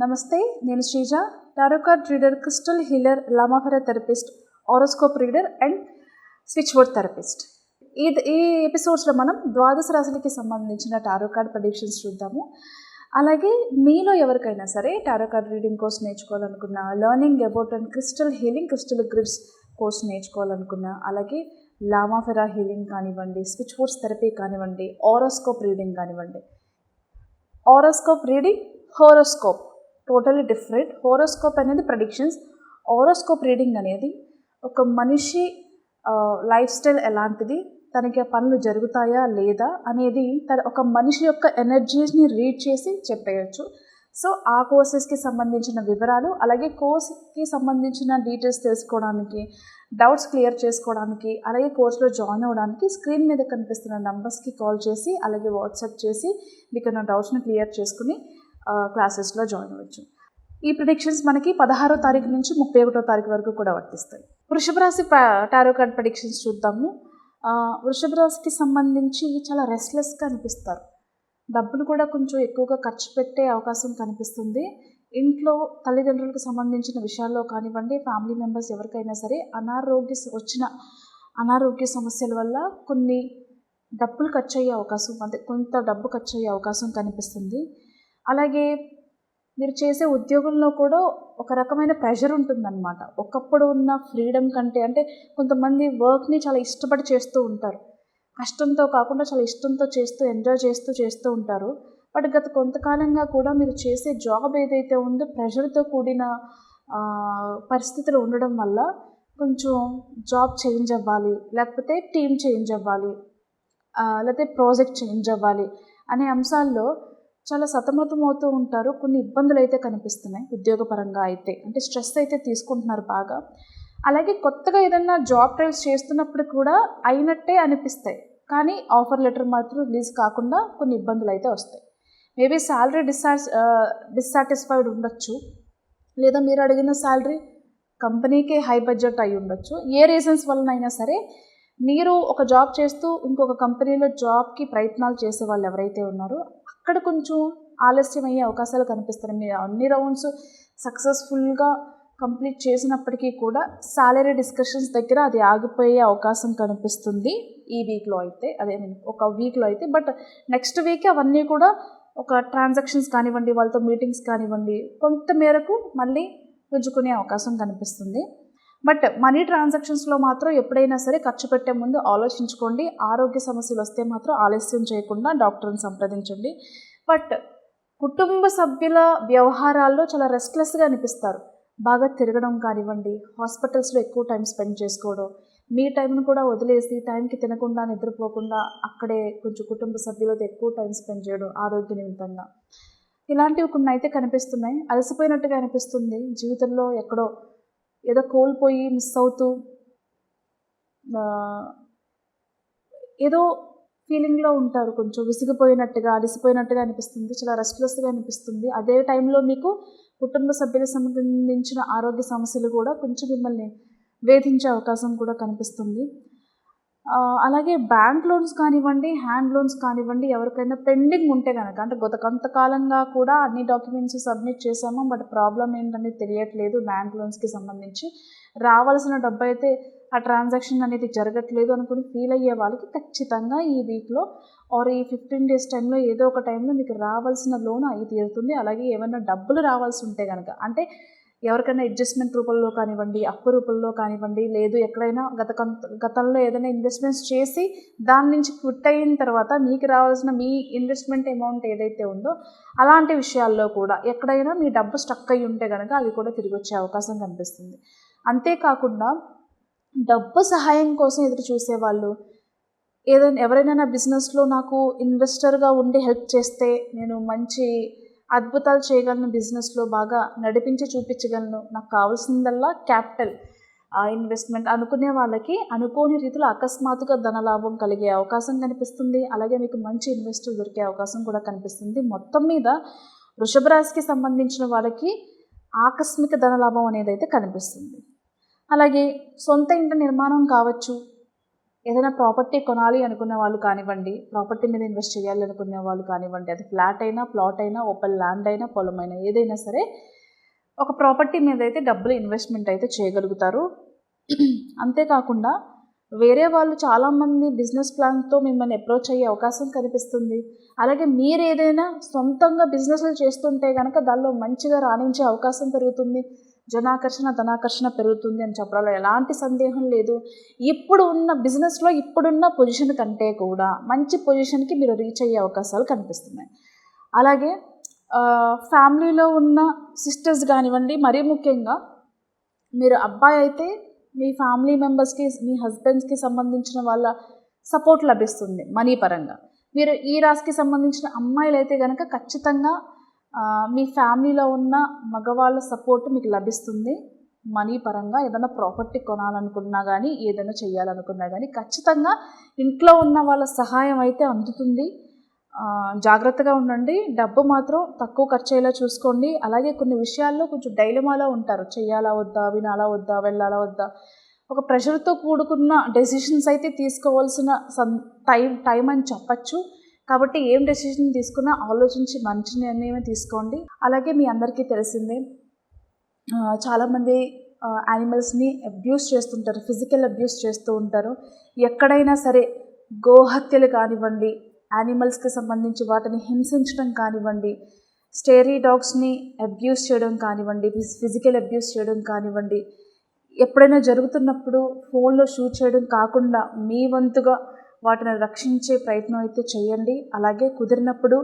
నమస్తే, నేను Sreeja, tarot card reader, crystal healer, లామాఫెరా therapist, horoscope reader and switch board therapist. ఈ ఎపిసోడ్స్లో మనం ద్వాదశ రాశులకి సంబంధించిన టారో కార్డ్ ప్రెడిక్షన్స్ చూద్దాము. అలాగే మీలో ఎవరికైనా సరే టారో కార్డ్ రీడింగ్ కోర్స్ నేర్చుకోవాలనుకున్నా, learning about and crystal healing, crystal grids course నేర్చుకోవాలనుకున్నా, అలాగే లామాఫెరా హీలింగ్ కానివ్వండి, స్విచ్ బోర్డ్స్ థెరపీ కానివ్వండి, హారోస్కోప్ రీడింగ్ కానివ్వండి. Horoscope reading, horoscope totally different. Horoscope అనేది ప్రెడిక్షన్స్, హారోస్కోప్ రీడింగ్ అనేది ఒక మనిషి లైఫ్ స్టైల్ ఎలాంటిది, తనకి ఆ పనులు జరుగుతాయా లేదా అనేది ఒక మనిషి యొక్క ఎనర్జీస్ని రీడ్ చేసి చెప్పేయచ్చు. సో ఆ కోర్సెస్కి సంబంధించిన వివరాలు, అలాగే కోర్స్కి సంబంధించిన డీటెయిల్స్ తెలుసుకోవడానికి, డౌట్స్ క్లియర్ చేసుకోవడానికి, అలాగే కోర్సులో జాయిన్ అవ్వడానికి స్క్రీన్ మీద కనిపిస్తున్న నంబర్స్కి కాల్ చేసి, అలాగే వాట్సాప్ చేసి మీకు నా డౌట్స్ని క్లియర్ చేసుకుని క్లాసెస్లో జాయిన్ అవ్వచ్చు. ఈ ప్రిడిక్షన్స్ మనకి 16వ తారీఖు నుంచి 31వ తారీఖు వరకు కూడా వర్తిస్తాయి. వృషభ రాశి టారో కార్డ్ ప్రిడిక్షన్స్ చూద్దాము. వృషభ రాశికి సంబంధించి చాలా రెస్ట్లెస్గా అనిపిస్తారు. డబ్బులు కూడా కొంచెం ఎక్కువగా ఖర్చు పెట్టే అవకాశం కనిపిస్తుంది. ఇంట్లో తల్లిదండ్రులకు సంబంధించిన విషయాల్లో కానివ్వండి, ఫ్యామిలీ మెంబర్స్ ఎవరికైనా సరే అనారోగ్య సమస్యల వల్ల కొన్ని డబ్బులు ఖర్చు అయ్యే అవకాశం, కొంత డబ్బు ఖర్చు అయ్యే అవకాశం కనిపిస్తుంది. అలాగే మీరు చేసే ఉద్యోగంలో కూడా ఒక రకమైన ప్రెషర్ ఉంటుందన్నమాట. ఒకప్పుడు ఉన్న ఫ్రీడమ్ కంటే, అంటే కొంతమంది వర్క్ని చాలా ఇష్టపడి చేస్తూ ఉంటారు, కష్టంతో కాకుండా చాలా ఇష్టంతో చేస్తూ, ఎంజాయ్ చేస్తూ ఉంటారు. బట్ గత కొంతకాలంగా కూడా మీరు చేసే జాబ్ ఏదైతే ఉందో ప్రెషర్తో కూడిన పరిస్థితులు ఉండడం వల్ల కొంచెం జాబ్ చేంజ్ అవ్వాలి, లేకపోతే టీమ్ చేంజ్ అవ్వాలి, లేకపోతే ప్రాజెక్ట్ చేంజ్ అవ్వాలి అనే అంశాల్లో చాలా సతమతం అవుతూ ఉంటారు. కొన్ని ఇబ్బందులు అయితే కనిపిస్తున్నాయి ఉద్యోగపరంగా అయితే, అంటే స్ట్రెస్ అయితే తీసుకుంటున్నారు బాగా. అలాగే కొత్తగా ఏదన్నా జాబ్ ట్రయల్స్ చేస్తున్నప్పుడు కూడా అయినట్టే అనిపిస్తాయి, కానీ ఆఫర్ లెటర్ మాత్రం రిలీజ్ కాకుండా కొన్ని ఇబ్బందులు అయితే వస్తాయి. మేబీ శాలరీ డిస్సాటిస్ఫైడ్ ఉండొచ్చు, లేదా మీరు అడిగిన శాలరీ కంపెనీకే హై బడ్జెట్ అయి ఉండొచ్చు. ఏ రీజన్స్ వలనైనా సరే మీరు ఒక జాబ్ చేస్తూ ఇంకొక కంపెనీలో జాబ్కి ప్రయత్నాలు చేసే వాళ్ళు ఎవరైతే ఉన్నారో అక్కడ కొంచెం ఆలస్యం అయ్యే అవకాశాలు కనిపిస్తున్నాయి. మీరు అన్ని రౌండ్స్ సక్సెస్ఫుల్గా కంప్లీట్ చేసినప్పటికీ కూడా శాలరీ డిస్కషన్స్ దగ్గర అది ఆగిపోయే అవకాశం కనిపిస్తుంది ఈ వీక్లో అయితే, ఒక వీక్లో అయితే. బట్ నెక్స్ట్ వీక్ అవన్నీ కూడా ఒక ట్రాన్సాక్షన్స్ కానివ్వండి, వాళ్ళతో మీటింగ్స్ కానివ్వండి, కొంత మేరకు మళ్ళీ పుంజుకునే అవకాశం కనిపిస్తుంది. బట్ మనీ ట్రాన్సాక్షన్స్లో మాత్రం ఎప్పుడైనా సరే ఖర్చు పెట్టే ముందు ఆలోచించుకోండి. ఆరోగ్య సమస్యలు వస్తే మాత్రం ఆలస్యం చేయకుండా డాక్టర్ని సంప్రదించండి. బట్ కుటుంబ సభ్యుల వ్యవహారాల్లో చాలా రెస్ట్లెస్గా అనిపిస్తారు. బాగా తిరగడం కానివ్వండి, హాస్పిటల్స్లో ఎక్కువ టైం స్పెండ్ చేసుకోవడం, మీ టైంను కూడా వదిలేసి టైంకి తినకుండా నిద్రపోకుండా అక్కడే కొంచెం కుటుంబ సభ్యులతో ఎక్కువ టైం స్పెండ్ చేయడం ఆరోగ్య నిమిత్తంగా, ఇలాంటివి కొన్ని అయితే కనిపిస్తున్నాయి. అలసిపోయినట్టుగా అనిపిస్తుంది, జీవితంలో ఎక్కడో ఏదో కోల్పోయి మిస్ అవుతూ ఏదో ఫీలింగ్లో ఉంటారు. కొంచెం విసిగిపోయినట్టుగా, అలసిపోయినట్టుగా అనిపిస్తుంది, చాలా రెస్ట్లెస్గా అనిపిస్తుంది. అదే టైంలో మీకు కుటుంబ సభ్యులకు సంబంధించిన ఆరోగ్య సమస్యలు కూడా కొంచెం మిమ్మల్ని వేధించే అవకాశం కూడా కనిపిస్తుంది. అలాగే బ్యాంక్ లోన్స్ కానివ్వండి, హ్యాండ్ లోన్స్ కానివ్వండి, ఎవరికైనా పెండింగ్ ఉంటే కనుక, అంటే గత కొంతకాలంగా కూడా అన్ని డాక్యుమెంట్స్ సబ్మిట్ చేశాము, బట్ ప్రాబ్లం ఏంటనేది తెలియట్లేదు, బ్యాంక్ లోన్స్కి సంబంధించి రావాల్సిన డబ్బు అయితే ఆ ట్రాన్సాక్షన్ అనేది జరగట్లేదు అనుకుని ఫీల్ అయ్యే వాళ్ళకి ఖచ్చితంగా ఈ వీక్లో ఆర్ ఈ 15 days టైంలో ఏదో ఒక టైంలో మీకు రావాల్సిన లోన్ అయి తీరుతుంది. అలాగే ఏమైనా డబ్బులు రావాల్సి ఉంటే కనుక, అంటే ఎవరికైనా అడ్జస్ట్మెంట్ రూపంలో కానివ్వండి, అప్పు రూపంలో కానివ్వండి, లేదు ఎక్కడైనా గతంలో ఏదైనా ఇన్వెస్ట్మెంట్స్ చేసి దాని నుంచి క్విట్ అయిన తర్వాత మీకు రావాల్సిన మీ ఇన్వెస్ట్మెంట్ అమౌంట్ ఏదైతే ఉందో అలాంటి విషయాల్లో కూడా ఎక్కడైనా మీ డబ్బు స్టక్ అయ్యి ఉంటే కనుక అవి కూడా తిరిగి వచ్చే అవకాశం కనిపిస్తుంది. అంతేకాకుండా డబ్బు సహాయం కోసం ఎదురు చూసేవాళ్ళు, ఎవరైనా నా బిజినెస్లో నాకు ఇన్వెస్టర్గా ఉండి హెల్ప్ చేస్తే నేను మంచి అద్భుతాలు చేయగలను, బిజినెస్లో బాగా నడిపించి చూపించగలను, నాకు కావాల్సిందల్లా క్యాపిటల్ ఇన్వెస్ట్మెంట్ అనుకునే వాళ్ళకి అనుకోని రీతిలో అకస్మాత్తుగా ధనలాభం కలిగే అవకాశం కనిపిస్తుంది. అలాగే మీకు మంచి ఇన్వెస్టర్ దొరికే అవకాశం కూడా కనిపిస్తుంది. మొత్తం మీద వృషభ రాశికి సంబంధించిన వాళ్ళకి ఆకస్మిక ధనలాభం అనేది అయితే కనిపిస్తుంది. అలాగే సొంత ఇంటి నిర్మాణం కావచ్చు, ఏదైనా ప్రాపర్టీ కొనాలి అనుకున్న వాళ్ళు కానివ్వండి, ప్రాపర్టీ మీద ఇన్వెస్ట్ చేయాలి అనుకునే వాళ్ళు కానివ్వండి, అది ఫ్లాట్ అయినా, ప్లాట్ అయినా, ఓపెన్ ల్యాండ్ అయినా, పొలమైనా ఏదైనా సరే ఒక ప్రాపర్టీ మీద అయితే డబ్బులు ఇన్వెస్ట్మెంట్ అయితే చేయగలుగుతారు. అంతేకాకుండా వేరే వాళ్ళు చాలామంది బిజినెస్ ప్లాన్తో మిమ్మల్ని అప్రోచ్ అయ్యే అవకాశం కనిపిస్తుంది. అలాగే మీరు ఏదైనా సొంతంగా బిజినెస్లు చేస్తుంటే కనుక దానిలో మంచిగా రాణించే అవకాశం పెరుగుతుంది. జనాకర్షణ ధనాకర్షణ పెరుగుతుంది అని చెప్పడంలో ఎలాంటి సందేహం లేదు. ఇప్పుడు ఉన్న బిజినెస్లో ఇప్పుడున్న పొజిషన్ కంటే కూడా మంచి పొజిషన్కి మీరు రీచ్ అయ్యే అవకాశాలు కనిపిస్తున్నాయి. అలాగే ఫ్యామిలీలో ఉన్న సిస్టర్స్ కానివ్వండి, మరీ ముఖ్యంగా మీరు అబ్బాయి అయితే మీ ఫ్యామిలీ మెంబర్స్కి, మీ హస్బెండ్స్కి సంబంధించిన వాళ్ళ సపోర్ట్ లభిస్తుంది మనీ పరంగా. మీరు ఈ రాశికి సంబంధించిన అమ్మాయిలు అయితే కనుక ఖచ్చితంగా మీ ఫ్యామిలీలో ఉన్న మగవాళ్ళ సపోర్ట్ మీకు లభిస్తుంది. మనీ పరంగా ఏదైనా ప్రాపర్టీ కొనాలనుకున్నా కానీ, ఏదైనా చేయాలనుకున్నా కానీ ఖచ్చితంగా ఇంట్లో ఉన్న వాళ్ళ సహాయం అయితే అందుతుంది. జాగ్రత్తగా ఉండండి. డబ్బు మాత్రం తక్కువ ఖర్చు అయ్యేలా చూసుకోండి. అలాగే కొన్ని విషయాల్లో కొంచెం డైలమాలో ఉంటారు. చెయ్యాలా వద్దా, వినాలా వద్దా, వెళ్ళాలా వద్దా, ఒక ప్రెషర్తో కూడుకున్న డెసిషన్స్ అయితే తీసుకోవాల్సిన టైం అని చెప్పచ్చు. కాబట్టి ఏం డెసిషన్ తీసుకున్నా ఆలోచించి మంచి నిర్ణయమే తీసుకోండి. అలాగే మీ అందరికీ తెలిసిందే, చాలామంది యానిమల్స్ని అబ్యూస్ చేస్తుంటారు, ఫిజికల్ అబ్యూస్ చేస్తూ ఉంటారు. ఎక్కడైనా సరే గోహత్యలు కానివ్వండి, యానిమల్స్కి సంబంధించి వాటిని హింసించడం కానివ్వండి, స్టేరీ డాగ్స్ని అబ్యూస్ చేయడం కానివ్వండి, ఫిజికల్ అబ్యూస్ చేయడం కానివ్వండి, ఎప్పుడైనా జరుగుతున్నప్పుడు ఫోన్లో షూట్ చేయడం కాకుండా మీ వంతుగా వాటిని రక్షించే ప్రయత్నం అయితే చేయండి. అలాగే కుదిరినప్పుడు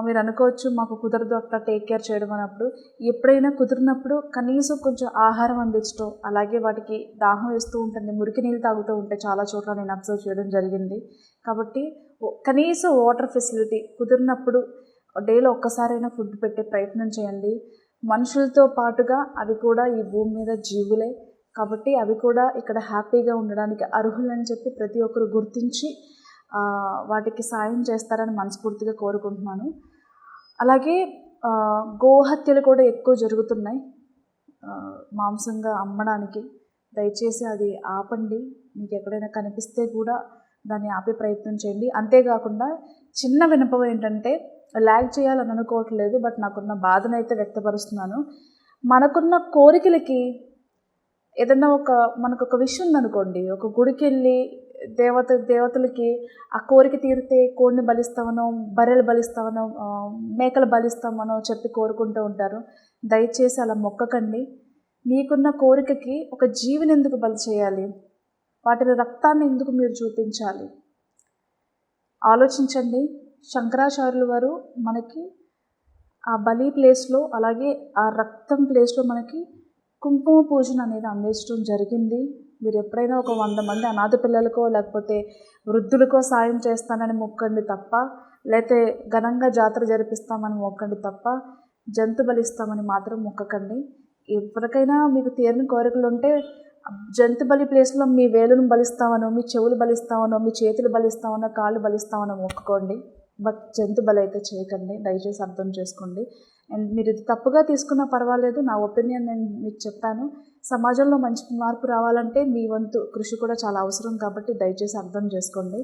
మీరు అనుకోవచ్చు మాకు కుదరదు అట్లా టేక్ కేర్ చేయడం అన్నప్పుడు, ఎప్పుడైనా కుదిరినప్పుడు కనీసం కొంచెం ఆహారం అందించడం, అలాగే వాటికి దాహం వేస్తూ ఉంటుంది, మురికి నీళ్ళు తాగుతూ ఉంటే చాలా చోట్ల నేను అబ్జర్వ్ చేయడం జరిగింది. కాబట్టి కనీసం వాటర్ ఫెసిలిటీ కుదిరినప్పుడు డేలో ఒక్కసారైనా ఫుడ్ పెట్టే ప్రయత్నం చేయండి. మనుషులతో పాటుగా అవి కూడా ఈ భూమి మీద జీవులే, కాబట్టి అవి కూడా ఇక్కడ హ్యాపీగా ఉండడానికి అర్హులని చెప్పి ప్రతి ఒక్కరు గుర్తించి వాటికి సాయం చేస్తారని మనస్ఫూర్తిగా కోరుకుంటున్నాను. అలాగే గోహత్యలు కూడా ఎక్కువ జరుగుతున్నాయి మాంసంగా అమ్మడానికి. దయచేసి అది ఆపండి. మీకు ఎక్కడైనా కనిపిస్తే కూడా దాన్ని ఆపే ప్రయత్నం చేయండి. అంతేకాకుండా చిన్న విన్నపం ఏంటంటే, ల్యాగ్ చేయాలని అనుకోవట్లేదు, బట్ నాకున్న బాధనైతే వ్యక్తపరుస్తున్నాను. మనకున్న కోరికలకి ఏదన్నా మనకు ఒక విషయం ఉందనుకోండి, ఒక గుడికి వెళ్ళి దేవతలకి ఆ కోరిక తీరితే కోడిని బలిస్తామనో, బర్రెలు బలిస్తామనో, మేకలు బలిస్తామనో చెప్పి కోరుకుంటూ ఉంటారు. దయచేసి అలా మొక్కకండి. మీకున్న కోరికకి ఒక జీవిని ఎందుకు బలి చేయాలి? వాటి రక్తాన్ని ఎందుకు మీరు చూపించాలి? ఆలోచించండి. శంకరాచార్యులు వారు మనకి ఆ బలి ప్లేస్లో, అలాగే ఆ రక్తం ప్లేస్లో మనకి కుంకుమ పూజన అనేది అందించడం జరిగింది. మీరు ఎప్పుడైనా ఒక 100 మంది అనాథ పిల్లలకో లేకపోతే వృద్ధులకో సాయం చేస్తానని మొక్కండి తప్ప, లేకపోతే ఘనంగా జాతర జరిపిస్తామని మొక్కండి తప్ప, జంతు బలిస్తామని మాత్రం మొక్కకండి. ఎవరికైనా మీకు తీరని కోరికలు ఉంటే జంతు బలి ప్లేస్లో మీ వేలును బలిస్తామనో, మీ చెవులు బలిస్తామనో, మీ చేతులు బలిస్తామనో, కాళ్ళు బలిస్తామనో మొక్కుకోండి. బట్ జంతు బలి అయితే చేయకండి. దయచేసి అర్థం చేసుకోండి. అండ్ మీరు ఇది తప్పుగా తీసుకున్నా పర్వాలేదు, నా ఒపీనియన్ నేను మీకు చెప్పాను. సమాజంలో మంచి మార్పు రావాలంటే మీ వంతు కృషి కూడా చాలా అవసరం, కాబట్టి దయచేసి అర్థం చేసుకోండి.